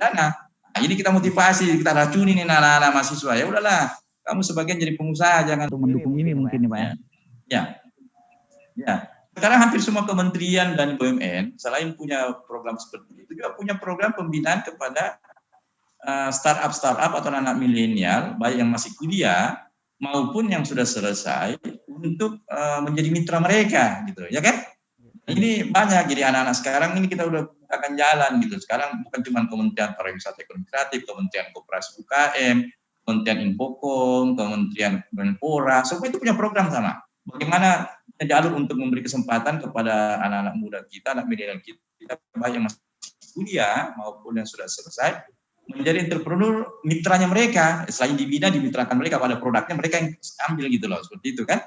dana. Nah, ini kita motivasi, kita racuni nih anak-anak mahasiswa. Ya udahlah, kamu sebagian jadi pengusaha, jangan mendukung ini mungkin nih Pak ya. Ya. Sekarang hampir semua kementerian dan BUMN selain punya program seperti itu juga punya program pembinaan kepada startup atau anak milenial, baik yang masih kuliah maupun yang sudah selesai untuk menjadi mitra mereka, gitu, ya kan? Ini banyak, jadi anak-anak sekarang ini kita udah bukakan jalan gitu. Sekarang bukan cuma Kementerian Pariwisata Ekonomi Kreatif, Kementerian Koperasi UKM, Kementerian Infocom, Kementerian Menpora, semua itu punya program sama. Bagaimana jalur untuk memberi kesempatan kepada anak-anak muda kita, anak milenial kita, baik yang masih kuliah maupun yang sudah selesai, menjadi entrepreneur mitranya mereka. Selain dibina, dimitrakan mereka pada produknya, mereka yang ambil gitu loh, seperti itu kan.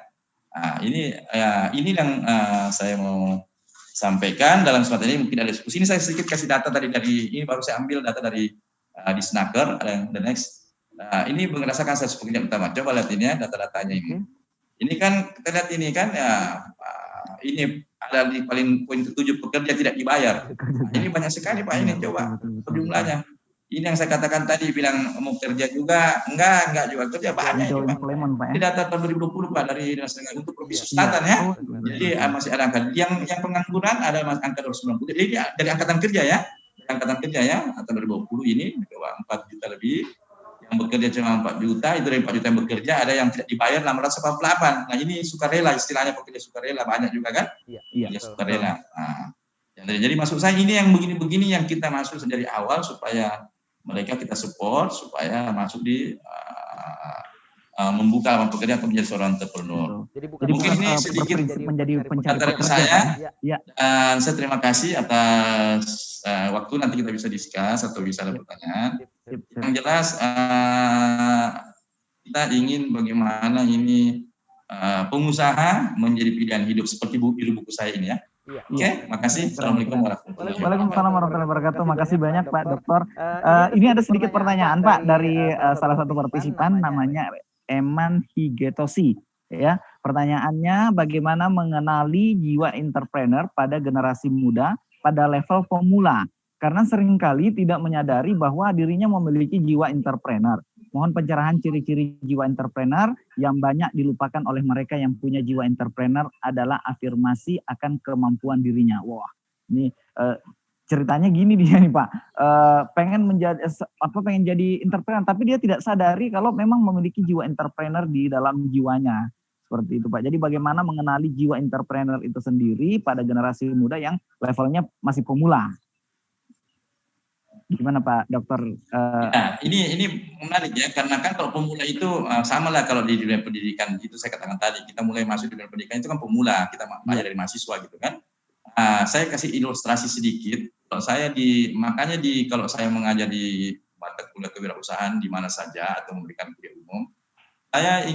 Nah, ini yang saya mau sampaikan dalam kesempatan ini. Mungkin ada diskusi. Ini saya sedikit kasih data tadi dari ini, baru saya ambil data dari di Snaker. The next, ini berdasarkan saya pekerjaan utama. Coba lihat ini ya, data-datanya ini. Ini kan kita lihat ini kan ya, ini ada di paling poin ke-7, pekerja tidak dibayar. Nah, ini banyak sekali Pak, ini coba jumlahnya. Ini yang saya katakan tadi, bilang mau kerja juga, enggak juga kerja banyak juga. Ini data tahun 2020 Pak dari Dinas Tenaga untuk Provinsi Selatan ya. Jadi masih ada angka. Yang pengangguran ada angka 290. Jadi dari angkatan kerja ya, tahun 2020 ini 4 juta lebih. Yang bekerja cuma 4 juta, itu dari 4 juta yang bekerja ada yang tidak dibayar 648. Nah ini sukarela, istilahnya pekerja sukarela banyak juga kan? Iya sukarela. Nah, jadi maksud saya ini yang begini-begini yang kita masuk dari awal supaya mereka kita support supaya masuk di membuka lapangan pekerjaan atau menjadi seorang entrepreneur. Jadi mungkin ini sedikit menjadi pencari saya. Dan saya terima kasih atas waktu, nanti kita bisa discuss atau bisa ada pertanyaan. Yang jelas kita ingin bagaimana ini pengusaha menjadi pilihan hidup seperti buku saya ini ya. Oke, makasih. Assalamualaikum warahmatullahi wabarakatuh. Waalaikumsalam warahmatullahi wabarakatuh. Makasih banyak Pak Dokter. Ini ada sedikit pertanyaan Pak dari salah satu partisipan namanya Eman Higetoshi. Ya, pertanyaannya bagaimana mengenali jiwa entrepreneur pada generasi muda pada level pemula? Karena seringkali tidak menyadari bahwa dirinya memiliki jiwa entrepreneur. Mohon pencerahan ciri-ciri jiwa entrepreneur yang banyak dilupakan oleh mereka yang punya jiwa entrepreneur adalah afirmasi akan kemampuan dirinya. Wah, ini ceritanya gini dia nih Pak, pengen jadi entrepreneur, tapi dia tidak sadari kalau memang memiliki jiwa entrepreneur di dalam jiwanya. Seperti itu Pak. Jadi bagaimana mengenali jiwa entrepreneur itu sendiri pada generasi muda yang levelnya masih pemula. Gimana Pak Dokter? Ya, ini menarik ya, karena kan kalau pemula itu sama lah kalau di dunia pendidikan, itu saya katakan tadi, kita mulai masuk di dunia pendidikan itu kan pemula, kita belajar dari mahasiswa gitu kan. Saya kasih ilustrasi sedikit. Kalau saya kalau saya mengajar di mata kuliah kewirausahaan di mana saja atau memberikan kuliah umum, saya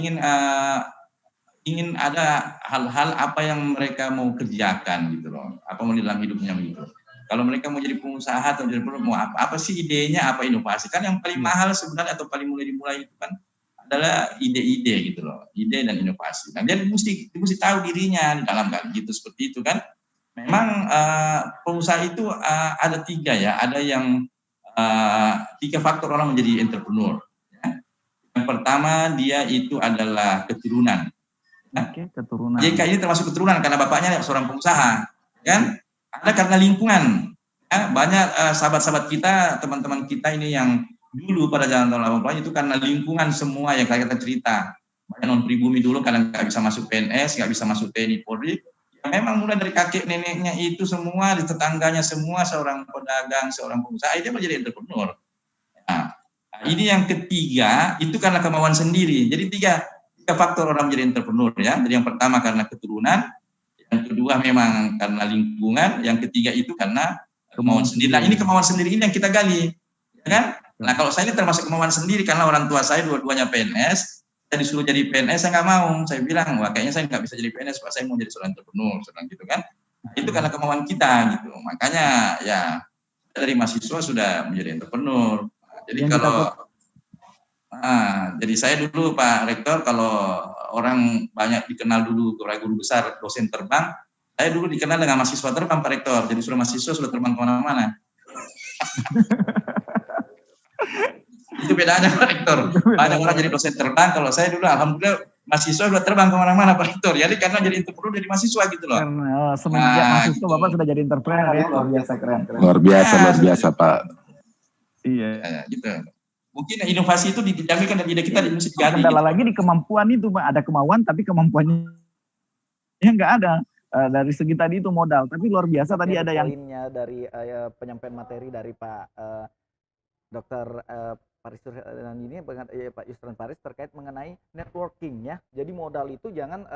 ingin ada hal-hal apa yang mereka mau kerjakan gitu loh, apa mau di dalam hidupnya gitu. Kalau mereka mau jadi pengusaha atau jadi mau apa sih idenya, apa inovasi, kan yang paling mahal sebenarnya atau paling mulai dimulai itu kan adalah ide-ide gitu loh, ide dan inovasi. Nah dia mesti tahu dirinya di dalam kan gitu, seperti itu kan. Memang pengusaha itu ada 3 ya, ada yang 3 faktor orang menjadi entrepreneur. Ya. Yang pertama dia itu adalah keturunan. Oke, keturunan. JK ini termasuk keturunan karena bapaknya seorang pengusaha, kan? Ada karena lingkungan. Ya, banyak sahabat-sahabat kita, teman-teman kita ini yang dulu pada zaman tahun 80 itu karena lingkungan semua yang kayak kita cerita. Banyak non pribumi dulu karena nggak bisa masuk PNS, nggak bisa masuk TNI Polri. Ya, memang mulai dari kakek neneknya itu semua, di tetangganya semua seorang pedagang, seorang pengusaha, dia menjadi entrepreneur. Nah, ini yang ketiga itu karena kemauan sendiri. Jadi tiga faktor orang menjadi entrepreneur ya. Jadi yang pertama karena keturunan, yang kedua memang karena lingkungan, yang ketiga itu karena kemauan sendiri. Nah ini kemauan sendiri ini yang kita gali, ya kan? Nah kalau saya ini termasuk kemauan sendiri karena orang tua saya dua-duanya PNS, saya disuruh jadi PNS saya nggak mau, saya bilang wah kayaknya saya nggak bisa jadi PNS, Pak, saya mau jadi seorang entrepreneur, seorang gitu kan? Nah, itu karena kemauan kita gitu, makanya ya dari mahasiswa sudah menjadi entrepreneur. Nah, jadi jadi saya dulu Pak Rektor, kalau orang banyak dikenal dulu guru besar dosen terbang, saya dulu dikenal dengan mahasiswa terbang Pak Rektor, jadi sudah mahasiswa sudah terbang kemana-mana. itu bedaannya Pak Rektor. Banyak orang jadi dosen terbang, kalau saya dulu alhamdulillah mahasiswa udah terbang kemana-mana Pak Rektor. Jadi karena jadi entrepreneur jadi mahasiswa gitu loh. Karena semenjak mahasiswa gitu. Bapak sudah jadi entrepreneur ya, luar biasa keren. Luar biasa Pak. Iya. Gitu. Mungkin inovasi itu dijaminkan dari kita di Indonesia jadi. Kendala lagi di kemampuan itu Pak, ada kemauan tapi kemampuannya nggak ada. Dari segi tadi itu modal, tapi luar biasa tadi ada yang poinnya dari penyampaian materi dari Pak Dr. Paris dan ini Pak Yusran Paris terkait mengenai networking ya. Jadi modal itu jangan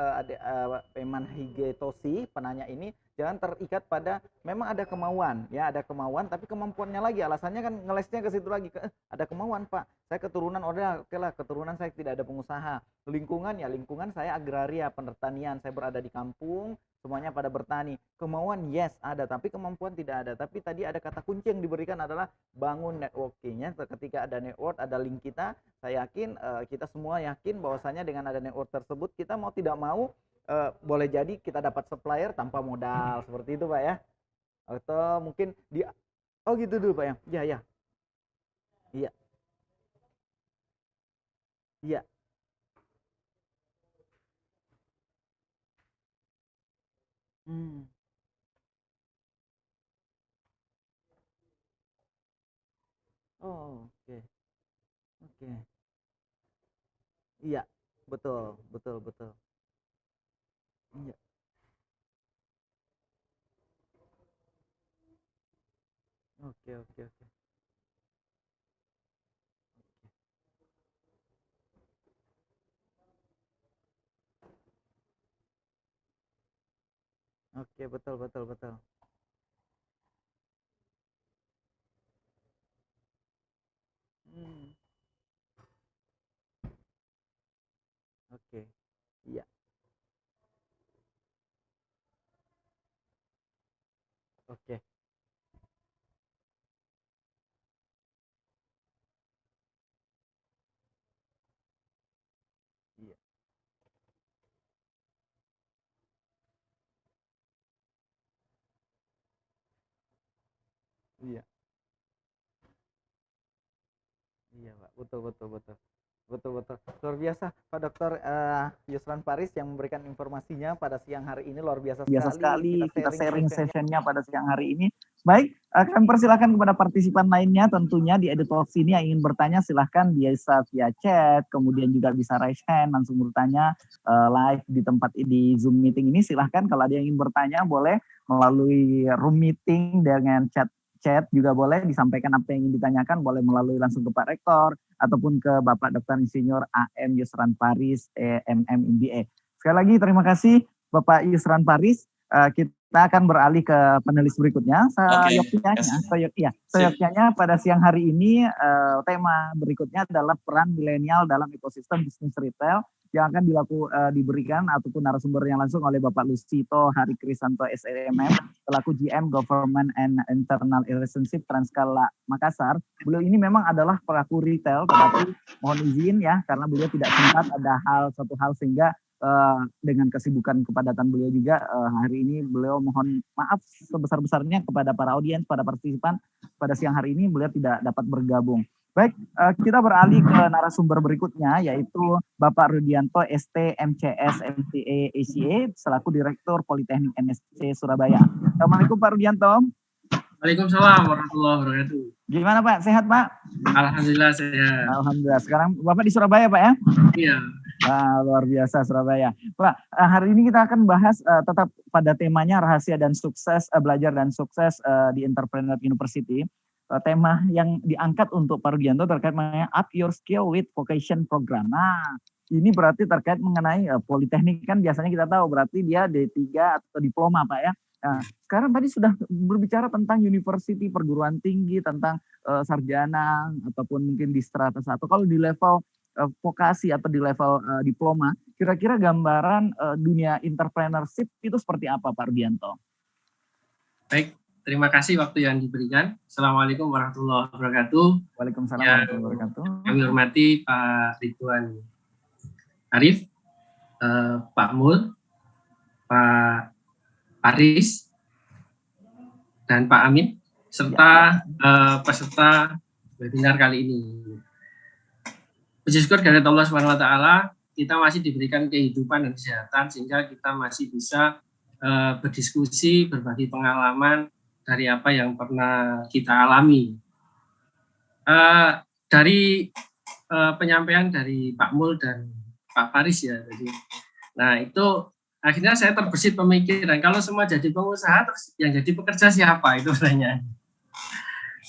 Eman Higetoshi penanya ini jangan terikat pada memang ada kemauan ya, ada kemauan tapi kemampuannya lagi, alasannya kan ngelesnya ke situ lagi, ada kemauan Pak, saya keturunan oke lah, keturunan saya tidak ada pengusaha, lingkungan saya agraria pertanian, saya berada di kampung, semuanya pada bertani, kemauan yes ada tapi kemampuan tidak ada. Tapi tadi ada kata kunci yang diberikan adalah bangun networkingnya. Ketika ada network, ada link kita, saya yakin kita semua yakin bahwasanya dengan ada network tersebut kita mau tidak mau boleh jadi kita dapat supplier tanpa modal seperti itu Pak ya, atau mungkin gitu dulu Pak ya. Iya oke. Iya, betul. Iya. Oke. Oke, betul. Oke. Iya. Oke. Iya. Iya. Iya, Pak. Betul. Luar biasa Pak Dr. Yusran Paris yang memberikan informasinya pada siang hari ini, luar biasa sekali kita sharing sessionnya pada siang hari ini. Baik, kami persilahkan kepada partisipan lainnya tentunya di Edutalks ini yang ingin bertanya silahkan bisa via chat, kemudian juga bisa raise hand langsung bertanya live di tempat di Zoom meeting ini. Silahkan kalau ada yang ingin bertanya boleh melalui room meeting dengan chat juga boleh, disampaikan apa yang ingin ditanyakan, boleh melalui langsung ke Pak Rektor ataupun ke Bapak Dr. Insinyur AM Yusran Paris MM MBA. Sekali lagi terima kasih Bapak Yusran Paris. Kita akan beralih ke panelis berikutnya. Seyogyanya pada siang hari ini tema berikutnya adalah peran milenial dalam ekosistem bisnis retail yang akan diberikan ataupun narasumbernya langsung oleh Bapak Lusito Hari Krisanto SMM selaku GM Government and Internal Relationship Transkala Makassar. Beliau ini memang adalah pelaku retail, tetapi mohon izin ya karena beliau tidak sempat ada satu hal sehingga dengan kesibukan kepadatan beliau juga hari ini beliau mohon maaf sebesar-besarnya kepada para audiens, pada partisipan pada siang hari ini beliau tidak dapat bergabung. Baik, kita beralih ke narasumber berikutnya yaitu Bapak Rudianto ST MCS MTA ACA selaku Direktur Politeknik NSC Surabaya. Assalamualaikum Pak Rudianto. Waalaikumsalam warahmatullahi wabarakatuh. Gimana Pak? Sehat Pak? Alhamdulillah sehat. Alhamdulillah. Sekarang Bapak di Surabaya Pak ya? Iya. Luar biasa Surabaya. Pak, hari ini kita akan bahas tetap pada temanya rahasia dan sukses, belajar dan sukses di Entrepreneur University. Tema yang diangkat untuk Pak Rudianto terkait mengenai Up Your Skill with Vocation Program. Nah, ini berarti terkait mengenai politeknik kan biasanya kita tahu berarti dia D3 atau diploma Pak ya. Nah, sekarang tadi sudah berbicara tentang university, perguruan tinggi, tentang sarjana ataupun mungkin di strata 1. Kalau di level vokasi atau di level diploma, kira-kira gambaran dunia entrepreneurship itu seperti apa Pak Rudianto? Baik, terima kasih waktu yang diberikan. Assalamualaikum warahmatullahi wabarakatuh. Waalaikumsalam warahmatullahi wabarakatuh. Kami hormati Pak Ridwan Arif, Pak Mul, Pak Paris, dan Pak Amin, serta peserta webinar kali ini. puji syukur dari Allah Subhanahu wa taala, kita masih diberikan kehidupan dan kesehatan sehingga kita masih bisa berdiskusi, berbagi pengalaman dari apa yang pernah kita alami. Dari penyampaian dari Pak Mul dan Pak Faris ya tadi. Nah, itu akhirnya saya terbesit pemikiran, kalau semua jadi pengusaha, terus yang jadi pekerja siapa? Itu pertanyaan.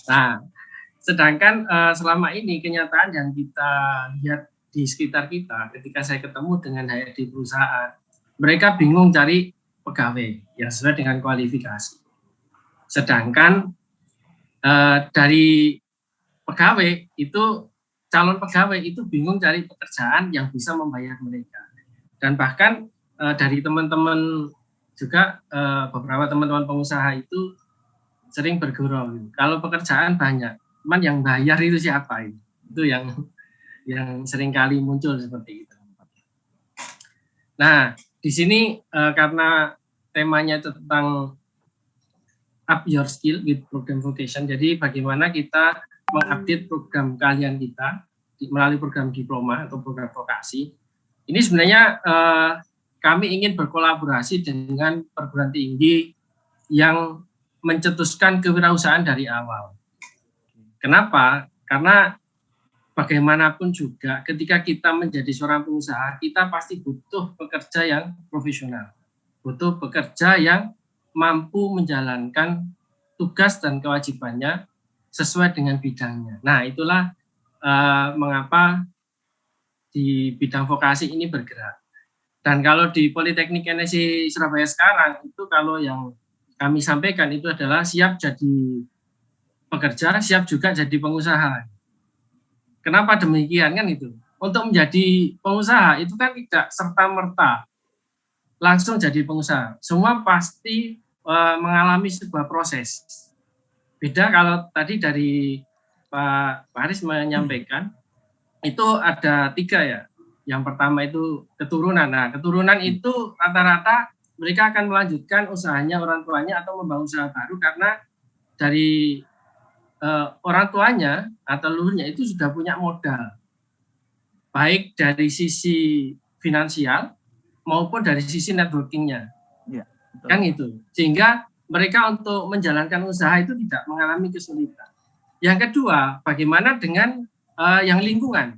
Nah, sedangkan selama ini kenyataan yang kita lihat di sekitar kita, ketika saya ketemu dengan HRD perusahaan, mereka bingung cari pegawai yang sesuai dengan kualifikasi. Sedangkan dari pegawai itu, calon pegawai itu bingung cari pekerjaan yang bisa membayar mereka. Dan bahkan dari teman-teman juga beberapa teman-teman pengusaha itu sering bergurau. Kalau pekerjaan banyak, cuman yang bayar itu siapa? Itu yang seringkali muncul seperti itu. Nah, di sini karena temanya tentang up your skill with program vocation, jadi bagaimana kita mengupdate program keahlian kita melalui program diploma atau program vokasi. Ini sebenarnya kami ingin berkolaborasi dengan perguruan tinggi yang mencetuskan kewirausahaan dari awal. Kenapa? Karena bagaimanapun juga ketika kita menjadi seorang pengusaha, kita pasti butuh pekerja yang profesional. Butuh pekerja yang mampu menjalankan tugas dan kewajibannya sesuai dengan bidangnya. Nah, itulah mengapa di bidang vokasi ini bergerak. Dan kalau di Politeknik NSC Surabaya sekarang, itu kalau yang kami sampaikan itu adalah siap jadi pekerja, siap juga jadi pengusaha. Kenapa demikian kan itu? Untuk menjadi pengusaha itu kan tidak serta-merta langsung jadi pengusaha. Semua pasti mengalami sebuah proses. Beda kalau tadi dari Pak Faris menyampaikan, itu ada 3 ya. Yang pertama itu keturunan. Nah, keturunan itu rata-rata mereka akan melanjutkan usahanya orang tuanya atau membangun usaha baru karena dari orang tuanya atau leluhurnya itu sudah punya modal. Baik dari sisi finansial maupun dari sisi networking-nya. Ya, kan itu. Sehingga mereka untuk menjalankan usaha itu tidak mengalami kesulitan. Yang kedua, bagaimana dengan yang lingkungan?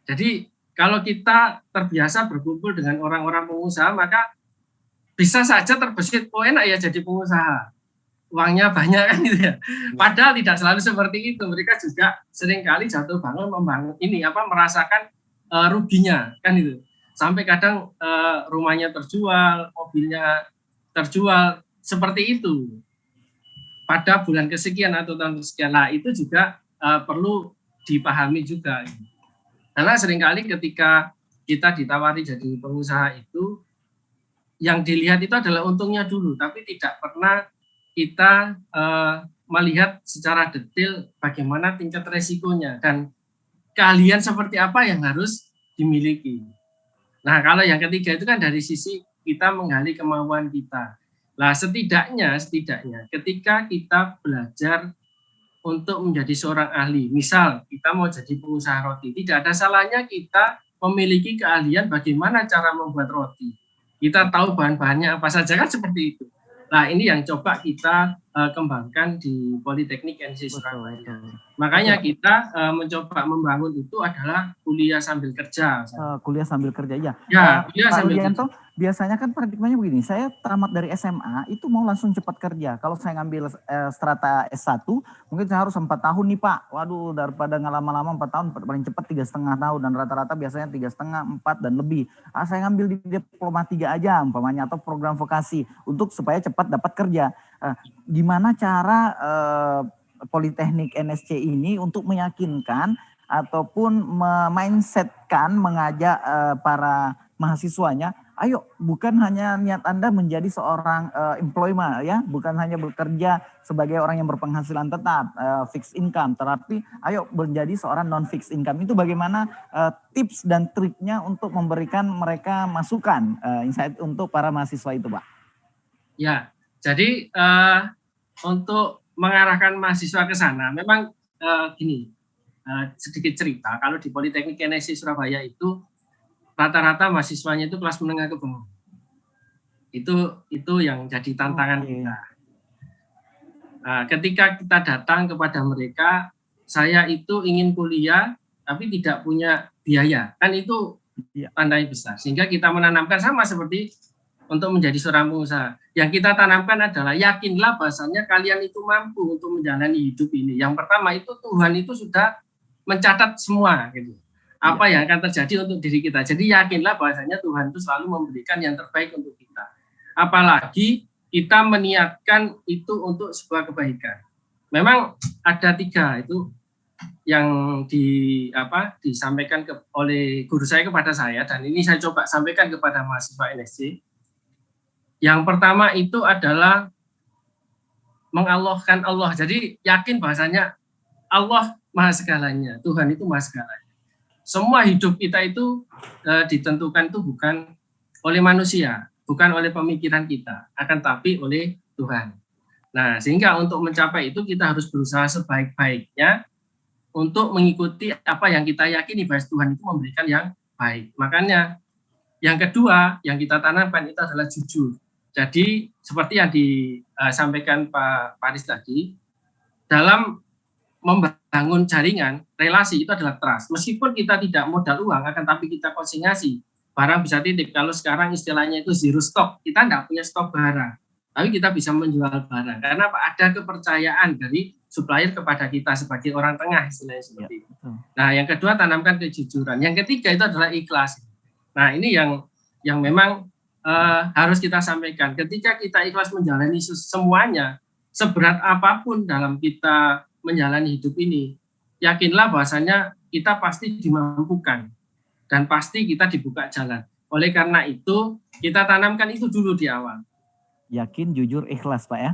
Jadi kalau kita terbiasa berkumpul dengan orang-orang pengusaha, maka bisa saja terbesit, oh enak ya jadi pengusaha, uangnya banyak kan gitu ya. Padahal tidak selalu seperti itu. Mereka juga seringkali jatuh bangun membangun ini merasakan ruginya kan itu. Sampai kadang rumahnya terjual, mobilnya terjual, seperti itu. Pada bulan kesekian atau tahun kesekian. Nah, itu juga perlu dipahami juga. Karena seringkali ketika kita ditawari jadi pengusaha itu, yang dilihat itu adalah untungnya dulu, tapi tidak pernah kita melihat secara detail bagaimana tingkat resikonya dan keahlian seperti apa yang harus dimiliki. Nah, kalau yang ketiga itu kan dari sisi kita menggali kemauan kita. Nah, setidaknya ketika kita belajar untuk menjadi seorang ahli, misal kita mau jadi pengusaha roti, tidak ada salahnya kita memiliki keahlian bagaimana cara membuat roti. Kita tahu bahan-bahannya apa saja kan seperti itu. Nah, ini yang coba kita kembangkan di Politeknik NSC Surabaya. Makanya kita mencoba membangun itu adalah kuliah sambil kerja. Kuliah sambil kerja, ya. Kuliah Pak sambil Widianto, biasanya kan paradigmanya begini, saya tamat dari SMA itu mau langsung cepat kerja. Kalau saya ngambil strata S1, mungkin saya harus 4 tahun nih Pak. Waduh, daripada ngelama-lama 4 tahun, paling cepat 3,5 tahun. Dan rata-rata biasanya 3,5, 4 dan lebih. Saya ngambil di diploma 3 aja, umpamanya, atau program vokasi, untuk supaya cepat dapat kerja. Gimana cara Politeknik NSC ini untuk meyakinkan ataupun mindsetkan, mengajak para mahasiswanya, ayo bukan hanya niat Anda menjadi seorang employee ya, bukan hanya bekerja sebagai orang yang berpenghasilan tetap, fixed income, tetapi ayo menjadi seorang non fixed income. Itu bagaimana tips dan triknya untuk memberikan mereka masukan, insight untuk para mahasiswa itu, Pak? Ya, jadi untuk mengarahkan mahasiswa ke sana, memang gini, sedikit cerita, kalau di Politeknik NSC Surabaya itu rata-rata mahasiswanya itu kelas menengah ke bawah. Itu yang jadi tantangan kita. Nah, ketika kita datang kepada mereka, saya itu ingin kuliah tapi tidak punya biaya, kan itu tandanya besar. Sehingga kita menanamkan sama seperti untuk menjadi seorang pengusaha. Yang kita tanamkan adalah yakinlah bahasanya kalian itu mampu untuk menjalani hidup ini. Yang pertama itu Tuhan itu sudah mencatat semua gitu. Apa yang akan terjadi untuk diri kita. Jadi yakinlah bahasanya Tuhan itu selalu memberikan yang terbaik untuk kita. Apalagi kita meniatkan itu untuk sebuah kebaikan. Memang ada 3 itu yang disampaikan oleh guru saya kepada saya, dan ini saya coba sampaikan kepada mahasiswa NSC. Yang pertama itu adalah mengallahkan Allah. Jadi yakin bahasanya Allah maha segalanya, Tuhan itu maha segalanya. Semua hidup kita itu ditentukan itu bukan oleh manusia, bukan oleh pemikiran kita, akan tapi oleh Tuhan. Nah, sehingga untuk mencapai itu kita harus berusaha sebaik-baiknya untuk mengikuti apa yang kita yakini bahwa Tuhan itu memberikan yang baik. Makanya yang kedua yang kita tanamkan itu adalah jujur. Jadi seperti yang disampaikan Pak Paris tadi, dalam membangun jaringan, relasi itu adalah trust. Meskipun kita tidak modal uang, akan tapi kita konsinyasi, barang bisa titip. Kalau sekarang istilahnya itu zero stock, kita tidak punya stok barang, tapi kita bisa menjual barang. Karena ada kepercayaan dari supplier kepada kita sebagai orang tengah, istilahnya seperti itu. Nah, yang kedua tanamkan kejujuran. Yang ketiga itu adalah ikhlas. Nah, ini yang memang harus kita sampaikan. Ketika kita ikhlas menjalani semuanya, seberat apapun dalam kita menjalani hidup ini, yakinlah bahwasanya kita pasti dimampukan dan pasti kita dibuka jalan. Oleh karena itu, kita tanamkan itu dulu di awal. Yakin, jujur, ikhlas, Pak ya?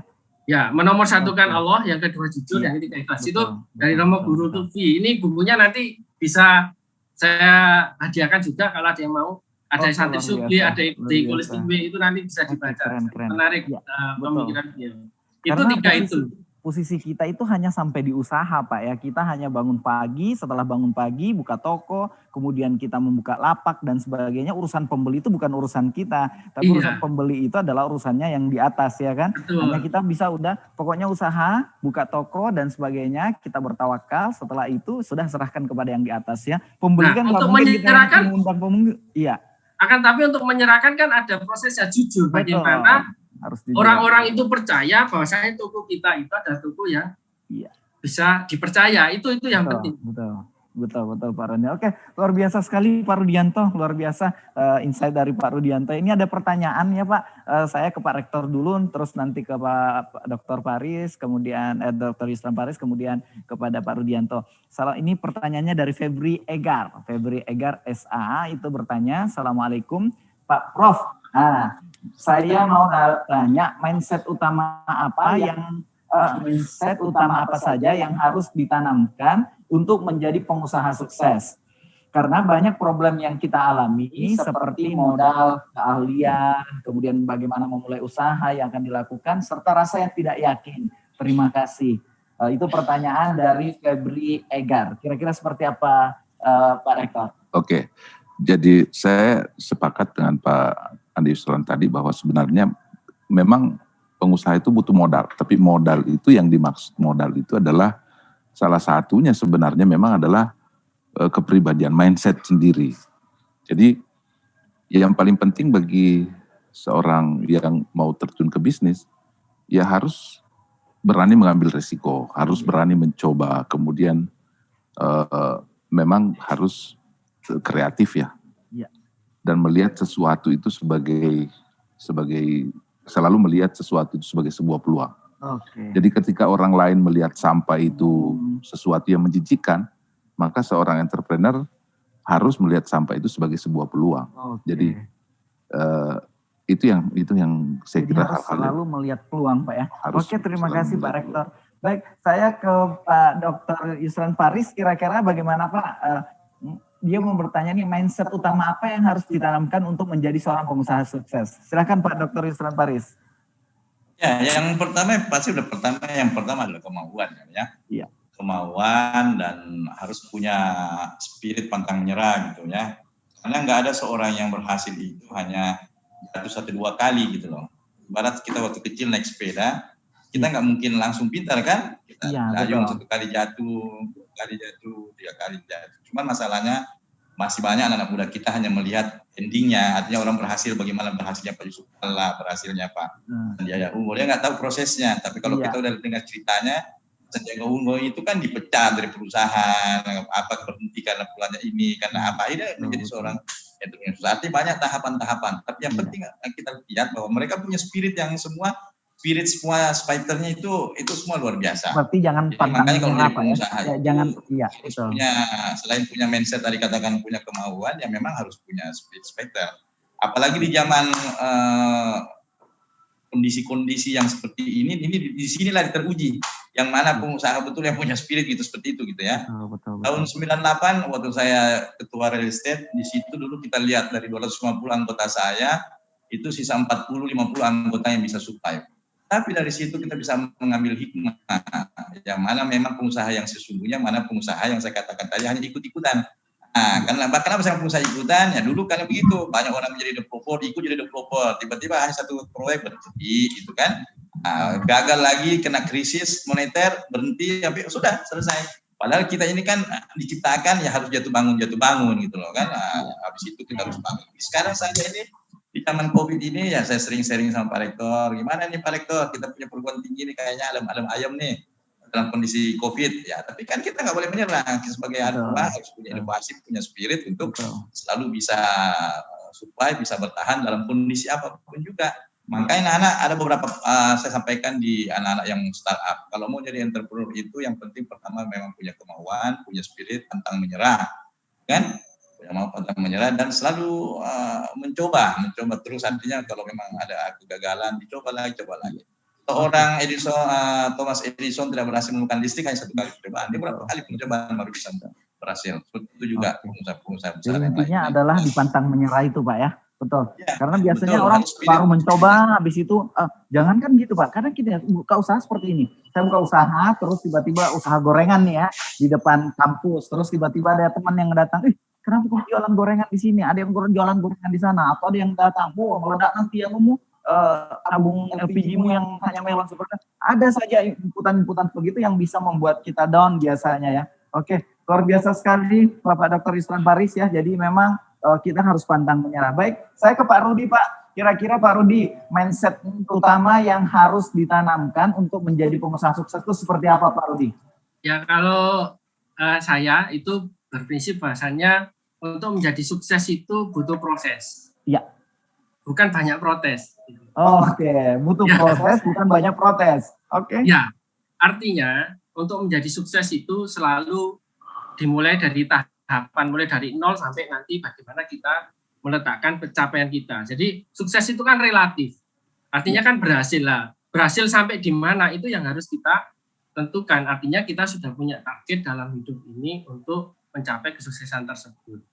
Ya, menomorsatukan Allah, yang kedua jujur, yang ketiga ikhlas. Itu dari Romo Guru Tufi. Ini bukunya nanti bisa saya hadiahkan juga kalau ada yang mau. Ada Santi Subli, ada di Kulis Tinggi, itu nanti bisa dibaca. Keren. Menarik pemikiran dia. Itu Karena 3 itu. Posisi kita itu hanya sampai di usaha, Pak ya. Kita hanya bangun pagi, setelah bangun pagi buka toko, kemudian kita membuka lapak dan sebagainya. Urusan pembeli itu bukan urusan kita, tapi urusan pembeli itu adalah urusannya yang di atas ya kan. Betul. Hanya kita bisa udah pokoknya usaha, buka toko dan sebagainya, kita bertawakal. Setelah itu sudah serahkan kepada yang di atas ya. Pembeli kan untuk mungkin menyerahkan, kita mengundang pembeli. Iya. Akan tapi untuk menyerahkan kan ada prosesnya jujur. Bagaimana orang-orang itu percaya bahwasanya toko kita itu adalah toko yang bisa dipercaya. Itu yang penting. Betul Pak Roni. Oke, luar biasa sekali Pak Rudianto, luar biasa insight dari Pak Rudianto. Ini ada pertanyaan ya Pak, saya ke Pak Rektor dulu, terus nanti ke Pak Dr. Paris, kemudian Dr. Yusran Paris, kemudian kepada Pak Rudianto. Ini pertanyaannya dari Febri Egar SA itu bertanya, Assalamualaikum Pak Prof. Nah, saya mau tanya mindset utama apa saja yang harus ditanamkan untuk menjadi pengusaha sukses. Karena banyak problem yang kita alami seperti modal, keahlian, kemudian bagaimana memulai usaha yang akan dilakukan, serta rasa yang tidak yakin. Terima kasih. Itu pertanyaan dari Febri Egar. Kira-kira seperti apa Pak Rektor? Oke, jadi saya sepakat dengan Pak Andi Yusran tadi bahwa sebenarnya memang pengusaha itu butuh modal. Tapi modal itu yang dimaksud modal itu adalah salah satunya sebenarnya memang adalah kepribadian, mindset sendiri. Jadi yang paling penting bagi seorang yang mau terjun ke bisnis, ya harus berani mengambil risiko, harus berani mencoba, kemudian memang harus kreatif ya. Dan melihat sesuatu itu sebagai selalu melihat sesuatu itu sebagai sebuah peluang. Jadi ketika orang lain melihat sampah itu sesuatu yang menjijikkan, maka seorang entrepreneur harus melihat sampah itu sebagai sebuah peluang. Jadi itu yang saya kira harus hal-hal selalu melihat peluang Pak ya. Terima kasih Pak Rektor. Baik, saya ke Pak Dr. Yusran Paris, kira-kira bagaimana Pak? Dia mau bertanya nih, mindset utama apa yang harus ditanamkan untuk menjadi seorang pengusaha sukses? Silakan Pak Dr. Yusran Paris. Ya, yang pertama adalah kemauan ya. Iya. kemauan dan harus punya spirit pantang menyerah gitu ya. Karena nggak ada seorang yang berhasil itu hanya jatuh 1-2 kali gitu loh. Ibarat kita waktu kecil naik sepeda, kita nggak mungkin langsung pintar kan? Kita dayung 1 kali jatuh, 2 kali jatuh, 3 kali jatuh. Cuman masalahnya masih banyak anak-anak muda kita hanya melihat endingnya, artinya orang berhasil, bagaimana berhasilnya Pak Yusuf Kalla, berhasilnya Pak Sandiaga Uno, dia nggak tahu prosesnya. Tapi kalau kita udah dengar ceritanya, Sandiaga Uno itu kan dipecat dari perusahaan, berhenti karena pulangnya ini, karena apa, ini menjadi seorang entrepreneur. Artinya banyak tahapan-tahapan. Tapi yang penting kita lihat bahwa mereka punya spirit yang semua fighternya itu semua luar biasa. Berarti jangan pantang menyerah Pak ya. Jangan selain punya mindset tadi katakan punya kemauan, ya memang harus punya spirit fighter. Apalagi di zaman kondisi-kondisi yang seperti ini di sinilah teruji yang mana pengusaha betul yang punya spirit gitu seperti itu gitu ya. Betul. Tahun 98 waktu saya ketua real estate, di situ dulu kita lihat dari 250 anggota saya itu sisa 40-50 anggota yang bisa survive. Tapi dari situ kita bisa mengambil hikmah yang mana memang pengusaha yang sesungguhnya, mana pengusaha yang saya katakan tadi hanya ikut-ikutan. Nah, kenapa saya pengusaha ikutan? Ya dulu karena begitu, banyak orang menjadi developer, ikut jadi developer, tiba-tiba hanya satu proyek berhenti, gitu kan? Gagal lagi, kena krisis moneter, berhenti, sampai sudah selesai. Padahal kita ini kan diciptakan ya harus jatuh bangun gitu loh kan. Habis itu kita harus bangun. Sekarang saja ini di zaman COVID ini ya saya sering sharing sama Pak Rektor. Gimana nih Pak Rektor, kita punya perguruan tinggi nih kayaknya adem ayam nih dalam kondisi COVID ya. Tapi kan kita nggak boleh menyerah. Kita sebagai anak harus punya inovasi, punya spirit untuk selalu bisa survive, bisa bertahan dalam kondisi apapun juga. Makanya anak-anak ada beberapa saya sampaikan di anak-anak yang startup. Kalau mau jadi entrepreneur itu yang penting pertama memang punya kemauan, punya spirit, pantang menyerah, kan? Mau pantang menyerah dan selalu mencoba terus. Artinya kalau memang ada kegagalan dicoba lagi. Seorang Thomas Edison tidak berhasil menemukan listrik hanya 1 kali percobaan. Dia berapa kali percobaan baru bisa berhasil. Itu juga pengusaha besar. Jadi intinya adalah dipantang menyerah itu Pak ya. Betul. Ya, karena biasanya orang baru mencoba, habis itu jangan kan gitu Pak. Karena kita buka usaha seperti ini. Saya buka usaha, terus tiba-tiba usaha gorengan nih ya di depan kampus. Terus tiba-tiba ada teman yang datang, kenapa kok jualan gorengan di sini? Ada yang jualan gorengan di sana. Atau ada yang datang, meledak nanti yang tabung LPG-mu yang hanya melon seperti itu. Ada saja inputan-inputan begitu yang bisa membuat kita down biasanya ya. Oke, luar biasa sekali Bapak Dr. Yusran Paris ya. Jadi memang kita harus pantang menyerah. Baik, saya ke Pak Rudi Pak. Kira-kira Pak Rudi, mindset utama yang harus ditanamkan untuk menjadi pengusaha sukses itu seperti apa Pak Rudi? Ya kalau saya itu berprinsip bahasanya untuk menjadi sukses itu butuh proses. Iya. Bukan banyak protes. Oke, butuh proses, bukan banyak protes. Oke. Ya, artinya untuk menjadi sukses itu selalu dimulai dari tahapan, mulai dari 0 sampai nanti bagaimana kita meletakkan pencapaian kita. Jadi sukses itu kan relatif. Artinya kan berhasil lah. Berhasil sampai di mana itu yang harus kita tentukan. Artinya kita sudah punya target dalam hidup ini untuk mencapai kesuksesan tersebut.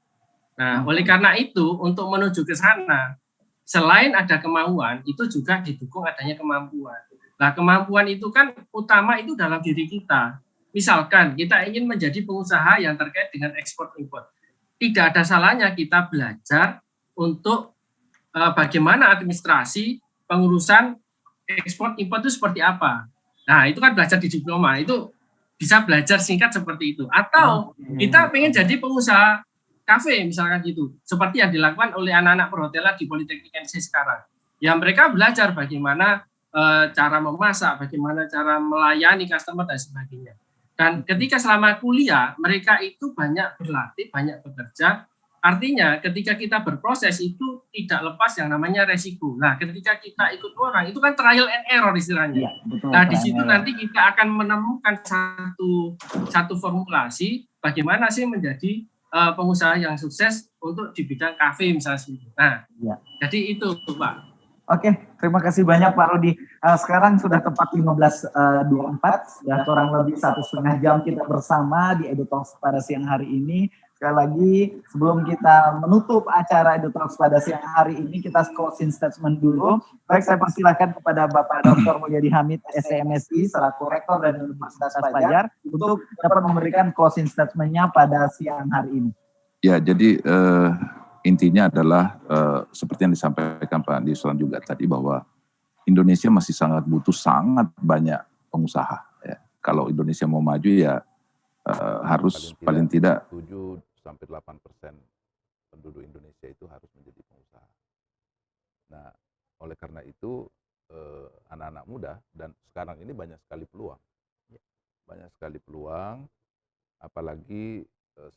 Nah, oleh karena itu untuk menuju ke sana, selain ada kemauan, itu juga didukung adanya kemampuan. Nah, kemampuan itu kan utama itu dalam diri kita. Misalkan kita ingin menjadi pengusaha yang terkait dengan ekspor impor. Tidak ada salahnya kita belajar untuk bagaimana administrasi pengurusan ekspor impor itu seperti apa. Nah, itu kan belajar di diploma. Itu bisa belajar singkat seperti itu. Atau kita ingin jadi pengusaha kafe misalkan gitu, seperti yang dilakukan oleh anak-anak perhotelan di Politeknik NC sekarang. Ya mereka belajar bagaimana cara memasak, bagaimana cara melayani customer dan sebagainya. Dan ketika selama kuliah mereka itu banyak berlatih, banyak bekerja. Artinya ketika kita berproses itu tidak lepas yang namanya resiko. Nah, ketika kita ikut orang itu kan trial and error istilahnya. Ya, betul, nah, di situ nanti kita akan menemukan satu formulasi bagaimana sih menjadi pengusaha yang sukses untuk di bidang kafe misalnya. Nah, jadi itu Pak. Oke, terima kasih banyak Pak Rudi. Sekarang sudah tepat 15.24, sudah kurang lebih 1,5 jam kita bersama di EduTalks pada siang hari ini. sekali lagi sebelum kita menutup acara EduTalks pada siang hari ini, kita closing statement dulu. Baik, saya persilakan kepada Bapak Dr. Mulyadi Hamid, SMSI, selaku Rektor dari Universitas Padjat, untuk dapat memberikan closing statement-nya pada siang hari ini. Ya, jadi intinya adalah seperti yang disampaikan Pak Yusran juga tadi, bahwa Indonesia masih sangat banyak pengusaha. Ya. Kalau Indonesia mau maju ya harus paling tidak 7-8% penduduk Indonesia itu harus menjadi pengusaha. Nah, oleh karena itu anak-anak muda dan sekarang ini banyak sekali peluang. Banyak sekali peluang, apalagi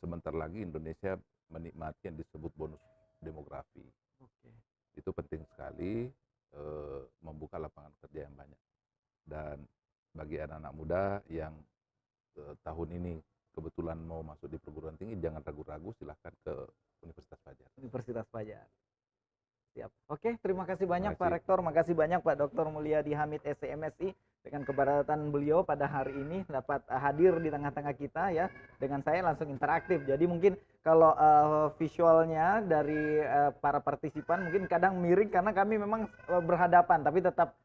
sebentar lagi Indonesia menikmati yang disebut bonus demografi. Itu penting sekali, membuka lapangan kerja yang banyak. Dan bagi anak-anak muda yang tahun ini kebetulan mau masuk di perguruan tinggi, jangan ragu-ragu, silahkan ke Universitas Padjat. Universitas Padjat. Siap. Oke, terima kasih banyak Pak Rektor, makasih banyak Pak Dr. Mulyadi Hamid, SMSI, dengan keberatan beliau pada hari ini dapat hadir di tengah-tengah kita ya, dengan saya langsung interaktif. Jadi mungkin kalau visualnya dari para partisipan mungkin kadang miring karena kami memang berhadapan, tapi tetap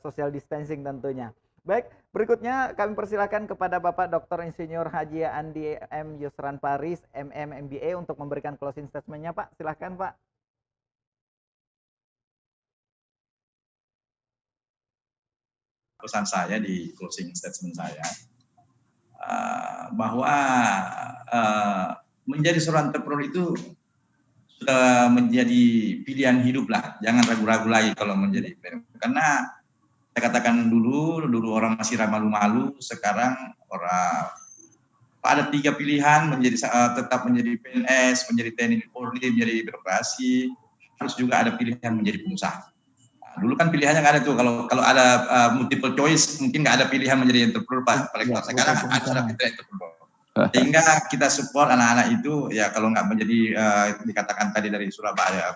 social distancing tentunya. Baik, berikutnya kami persilakan kepada Bapak Dr. Insinyur Haji Andi M. Yusran Paris, MM, MBA untuk memberikan closing statement-nya, Pak. Silahkan, Pak. Pesan saya di closing statement saya, bahwa menjadi seorang entrepreneur itu sudah menjadi pilihan hidup lah. Jangan ragu-ragu lagi kalau menjadi entrepreneur. Karena saya katakan dulu orang masih malu-malu, sekarang orang ada 3 pilihan, tetap menjadi PNS, menjadi TNI Polri, menjadi birokrasi, harus juga ada pilihan menjadi pengusaha. Nah, dulu kan pilihannya nggak ada tuh, kalau ada multiple choice mungkin nggak ada pilihan menjadi entrepreneur Pak. Sekarang ada entrepreneur. Sehingga kita support anak-anak itu ya, kalau nggak menjadi dikatakan tadi dari Surabaya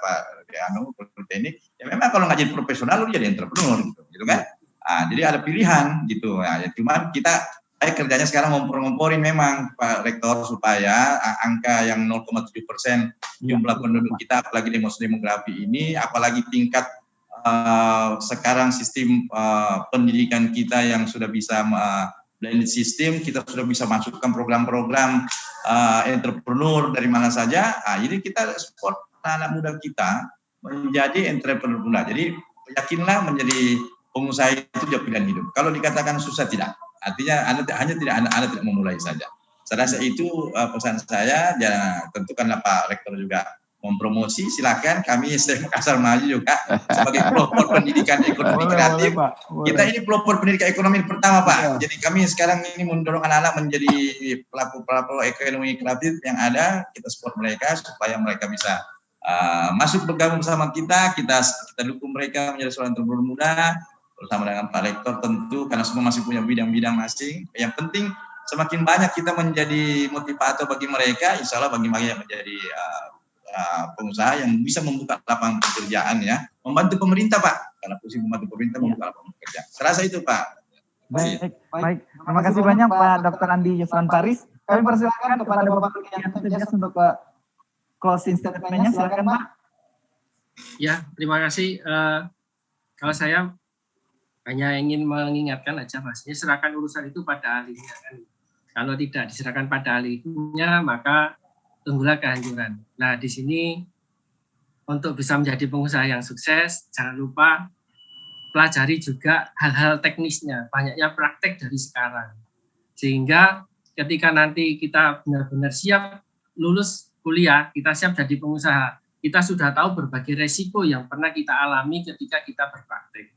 Politeknik, ya memang kalau nggak jadi profesional lu jadi entrepreneur gitu kan. Nah, jadi ada pilihan gitu. Nah, ya, cuman saya kerjanya sekarang ngompor-ngomporin memang Pak Rektor supaya angka yang 0,7% jumlah penduduk kita, apalagi demografi ini, apalagi tingkat sekarang sistem pendidikan kita yang sudah bisa blended system, kita sudah bisa masukkan program-program entrepreneur dari mana saja. Jadi kita support anak-anak muda kita menjadi entrepreneur pula. Jadi yakinlah menjadi pengusaha itu juga pilihan hidup. Kalau dikatakan susah, tidak. Artinya Anda tidak memulai saja. Saya rasa itu pesan saya. Ya, tentu kan Pak Rektor juga mempromosi, silakan kami STM Makassar Maju juga sebagai pelopor pendidikan ekonomi kreatif. Kita ini pelopor pendidikan ekonomi pertama Pak. Jadi kami sekarang ini mendorong anak-anak menjadi pelaku ekonomi kreatif yang ada. Kita support mereka supaya mereka bisa masuk bergabung sama kita dukung mereka menjadi seorang entrepreneur muda bersama dengan Pak Rektor tentu, karena semua masih punya bidang-bidang masing. Yang penting semakin banyak kita menjadi motivator bagi mereka, insya Allah bagi mereka yang menjadi pengusaha yang bisa membuka lapangan pekerjaan ya, membantu pemerintah Pak, karena fungsi membantu pemerintah membuka lapangan pekerjaan. Saya rasa itu Pak. Baik. Terima kasih banyak Pak Dr. Andi Yusran Paris. Kami persilakan kepada Bapak Yanto Tejas untuk closing statement-nya, silakan Pak. Ya, terima kasih. Kalau saya hanya ingin mengingatkan aja pastinya serahkan urusan itu pada ahlinya kan. Kalau tidak diserahkan pada ahlinya maka tunggulah kehancuran. Nah, di sini untuk bisa menjadi pengusaha yang sukses, jangan lupa pelajari juga hal-hal teknisnya, banyaknya praktek dari sekarang. Sehingga ketika nanti kita benar-benar siap lulus kuliah, kita siap jadi pengusaha, kita sudah tahu berbagai resiko yang pernah kita alami ketika kita berpraktek.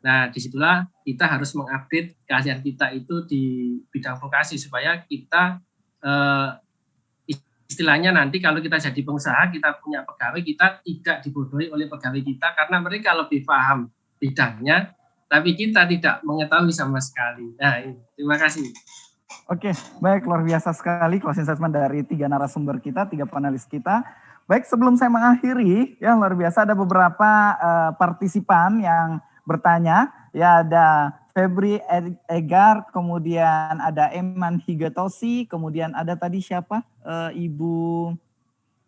Nah, disitulah kita harus mengupdate keahlian kita itu di bidang vokasi supaya kita istilahnya nanti kalau kita jadi pengusaha, kita punya pegawai, kita tidak dibodohi oleh pegawai kita karena mereka lebih paham bidangnya, tapi kita tidak mengetahui sama sekali. Nah, terima kasih. Oke, baik, luar biasa sekali closing statement dari 3 narasumber kita, 3 panelis kita. Baik, sebelum saya mengakhiri, ya luar biasa ada beberapa partisipan yang bertanya, ya ada Febri Egar, kemudian ada Eman Higetosi, kemudian ada tadi siapa? Ibu,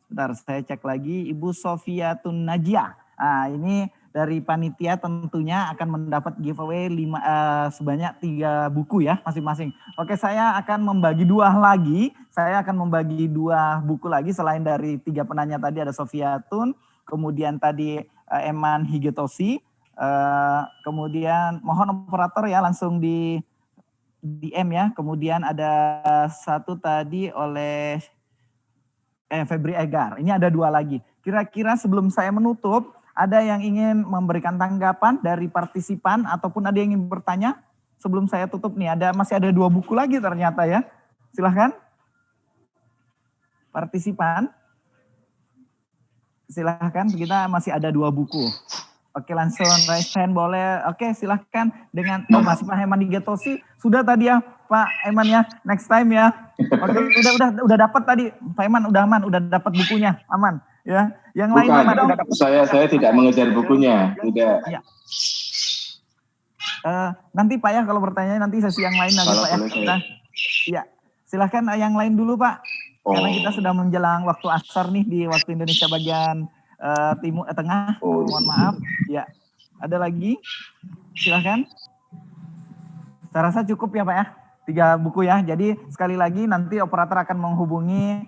bentar saya cek lagi, Ibu Sofia Tunajia. Nah, ini dari panitia tentunya akan mendapat giveaway sebanyak 3 buku ya masing-masing. Oke, saya akan membagi 2 lagi. Saya akan membagi 2 buku lagi selain dari 3 penanya tadi, ada Sofia Tun, kemudian tadi Eman Higetosi, kemudian mohon operator ya langsung di DM ya. Kemudian ada satu tadi oleh Febri Egar. Ini ada 2 lagi. Kira-kira sebelum saya menutup, ada yang ingin memberikan tanggapan dari partisipan ataupun ada yang ingin bertanya sebelum saya tutup nih. Masih ada 2 buku lagi ternyata ya. Silahkan. Partisipan. Silahkan, kita masih ada 2 buku. Oke, langsung raise hand boleh. Oke, silahkan dengan masih Pak Eman Higetosi. Sudah tadi ya Pak Eman ya, next time ya. Oke, udah dapat tadi Pak Eman, udah aman, udah dapat bukunya, aman ya. Yang lain udah dapat. Saya tidak mengejar bukunya, tidak. Ya. Nanti Pak ya kalau bertanya nanti sesi yang lain nanti Pak ya. Iya, silahkan yang lain dulu Pak. Karena kita sudah menjelang waktu asar nih di waktu Indonesia bagian tengah. Mohon maaf. Ya, ada lagi? Silahkan. Saya rasa cukup ya Pak ya. 3 buku ya. Jadi sekali lagi nanti operator akan menghubungi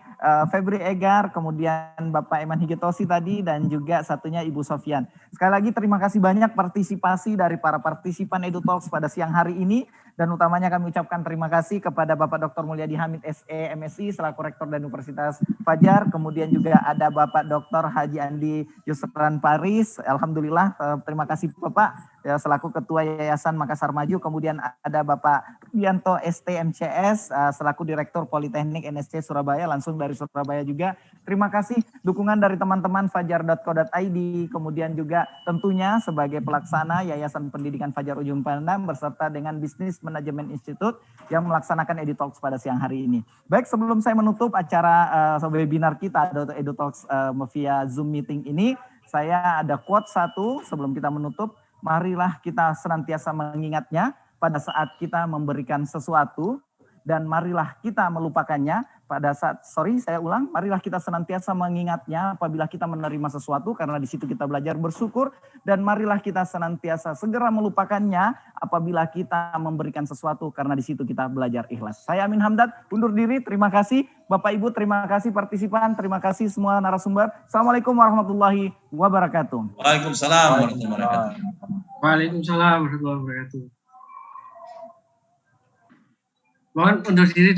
Febri Egar, kemudian Bapak Eman Higetosi tadi, dan juga satunya Ibu Sofian. Sekali lagi terima kasih banyak partisipasi dari para partisipan EduTalks pada siang hari ini. Dan utamanya kami ucapkan terima kasih kepada Bapak Dr. Mulyadi Hamid SE MSI selaku Rektor dan Universitas Fajar. Kemudian juga ada Bapak Dr. Haji Andi Yusran Paris. Alhamdulillah, terima kasih Bapak ya, selaku Ketua Yayasan Makassar Maju. Kemudian ada Bapak Rudianto ST MCS selaku Direktur Politeknik NSC Surabaya, langsung dari Surabaya juga. Terima kasih dukungan dari teman-teman fajar.co.id. Kemudian juga tentunya sebagai pelaksana Yayasan Pendidikan Fajar Ujung Pandang beserta dengan Bisnis Manajemen Institute yang melaksanakan EduTalks pada siang hari ini. Baik, sebelum saya menutup acara webinar kita atau EduTalks via Zoom meeting ini, saya ada quote 1 sebelum kita menutup. Marilah kita senantiasa mengingatnya pada saat kita memberikan sesuatu, dan marilah kita melupakannya pada saat, marilah kita senantiasa mengingatnya apabila kita menerima sesuatu, karena di situ kita belajar bersyukur, dan marilah kita senantiasa segera melupakannya apabila kita memberikan sesuatu, karena di situ kita belajar ikhlas. Saya Amin Hamdad, undur diri, terima kasih Bapak Ibu, terima kasih partisipan, terima kasih semua narasumber. Assalamualaikum warahmatullahi wabarakatuh. Waalaikumsalam warahmatullahi wabarakatuh. Waalaikumsalam warahmatullahi wabarakatuh. Mohon undur diri.